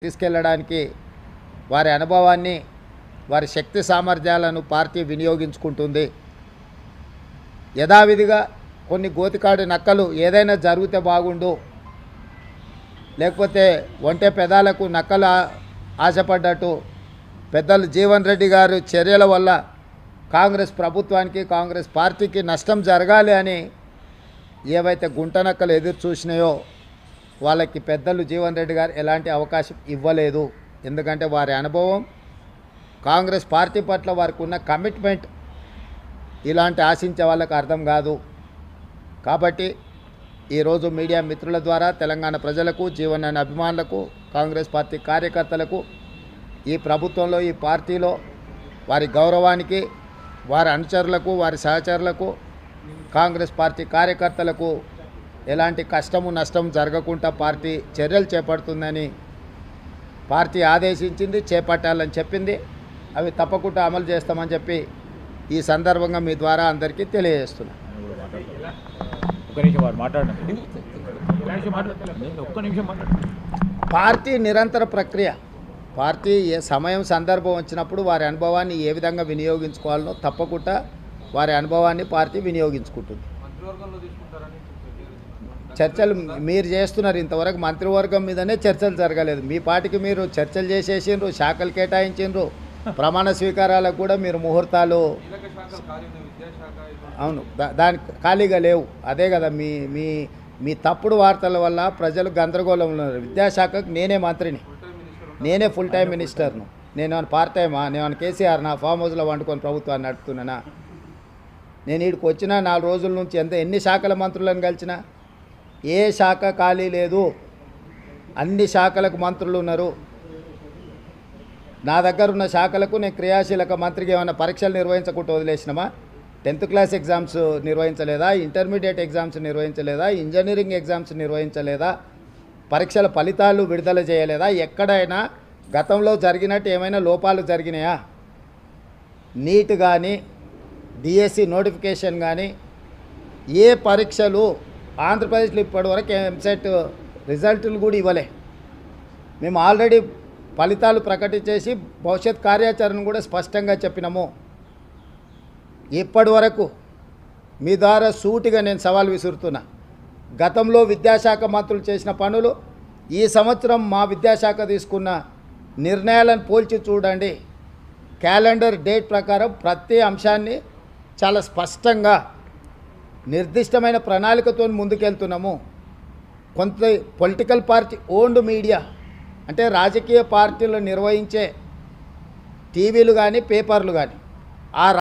తీసుకెళ్లడానికి వారి అనుభవాన్ని వారి శక్తి సామర్థ్యాలను పార్టీ వినియోగించుకుంటుంది. యథావిధిగా కొన్ని గోతికాడు నక్కలు ఏదైనా జరిగితే బాగుండు, లేకపోతే ఒంటె పెదాలకు నక్కలు ఆశపడ్డట్టు పెద్దలు జీవన్ రెడ్డి గారు చర్యల వల్ల కాంగ్రెస్ ప్రభుత్వానికి కాంగ్రెస్ పార్టీకి నష్టం జరగాలి అని ఏవైతే గుంటనక్కలు ఎదురు చూసినాయో వాళ్ళకి పెద్దలు జీవన్ రెడ్డి గారు ఎలాంటి అవకాశం ఇవ్వలేదు. ఎందుకంటే వారి అనుభవం, కాంగ్రెస్ పార్టీ పట్ల వారికి ఉన్న కమిట్మెంట్ ఇలాంటి ఆశించే వాళ్ళకి అర్థం కాదు. కాబట్టి ఈరోజు మీడియా మిత్రుల ద్వారా తెలంగాణ ప్రజలకు, జీవన్ అనే అభిమానులకు, కాంగ్రెస్ పార్టీ కార్యకర్తలకు, ఈ ప్రభుత్వంలో ఈ పార్టీలో వారి గౌరవానికి, వారి అనుచరులకు, వారి సహచరులకు, కాంగ్రెస్ పార్టీ కార్యకర్తలకు ఎలాంటి కష్టము నష్టం జరగకుండా పార్టీ చర్యలు చేపడుతుందని పార్టీ ఆదేశించింది, చేపట్టాలని చెప్పింది. అవి తప్పకుండా అమలు చేస్తామని చెప్పి ఈ సందర్భంగా మీ ద్వారా అందరికీ తెలియజేస్తున్నాను. పార్టీ నిరంతర ప్రక్రియ. పార్టీ ఏ సమయం సందర్భం వచ్చినప్పుడు వారి అనుభవాన్ని ఏ విధంగా వినియోగించుకోవాలనో తప్పకుండా వారి అనుభవాన్ని పార్టీ వినియోగించుకుంటుంది. చర్చలు మీరు చేస్తున్నారు, ఇంతవరకు మంత్రివర్గం మీదనే చర్చలు జరగలేదు. మీ పార్టీకి మీరు చర్చలు చేసేసిండ్రు, శాఖలు కేటాయించిండ్రు, ప్రమాణ స్వీకారాలకు కూడా మీరు ముహూర్తాలు, అవును, దానికి ఖాళీగా లేవు. అదే కదా మీ మీ మీ తప్పుడు వార్తల వల్ల ప్రజలు గందరగోళంలో ఉన్నారు. విద్యాశాఖకు నేనే మంత్రిని, నేనే ఫుల్ టైం మినిస్టర్ను. నేను పార్ట్ టైమా? నేను కేసీఆర్ నా ఫామ్ హౌస్లో వండుకొని ప్రభుత్వాన్ని నడుపుతున్నానా? నేను వీడికి వచ్చిన 4 రోజుల నుంచి ఎన్ని శాఖల మంత్రులను కలిసినా ఏ శాఖ ఖాళీ లేదు. అన్ని శాఖలకు మంత్రులు ఉన్నారు. నా దగ్గర ఉన్న శాఖలకు నేను క్రియాశీలక మంత్రికి ఏమైనా పరీక్షలు నిర్వహించకుండా వదిలేసినామా? 10th క్లాస్ ఎగ్జామ్స్ నిర్వహించలేదా? ఇంటర్మీడియట్ ఎగ్జామ్స్ నిర్వహించలేదా? ఇంజనీరింగ్ ఎగ్జామ్స్ నిర్వహించలేదా? పరీక్షల ఫలితాలు విడుదల చేయలేదా? ఎక్కడైనా గతంలో జరిగినట్టు ఏమైనా లోపాలు జరిగినాయా? నీట్ కానీ, డిఎస్సి నోటిఫికేషన్ కానీ, ఏ పరీక్షలు ఆంధ్రప్రదేశ్లో ఇప్పటివరకు ఎంసెట్ రిజల్టులు కూడా ఇవ్వలే. మేము ఆల్రెడీ ఫలితాలు ప్రకటించేసి భవిష్యత్ కార్యాచరణ కూడా స్పష్టంగా చెప్పినాము. ఇప్పటి వరకు మీ ద్వారా సూటిగా నేను సవాల్ విసురుతున్నా. గతంలో విద్యాశాఖ మంత్రులు చేసిన పనులు, ఈ సంవత్సరం మా విద్యాశాఖ తీసుకున్న నిర్ణయాలను పోల్చి చూడండి. క్యాలెండర్ డేట్ ప్రకారం ప్రతి అంశాన్ని చాలా స్పష్టంగా నిర్దిష్టమైన ప్రణాళికతో ముందుకెళ్తున్నాము. కొంత పొలిటికల్ పార్టీ ఓన్డ్ మీడియా, అంటే రాజకీయ పార్టీలు నిర్వహించే టీవీలు కానీ, పేపర్లు కానీ, ఆ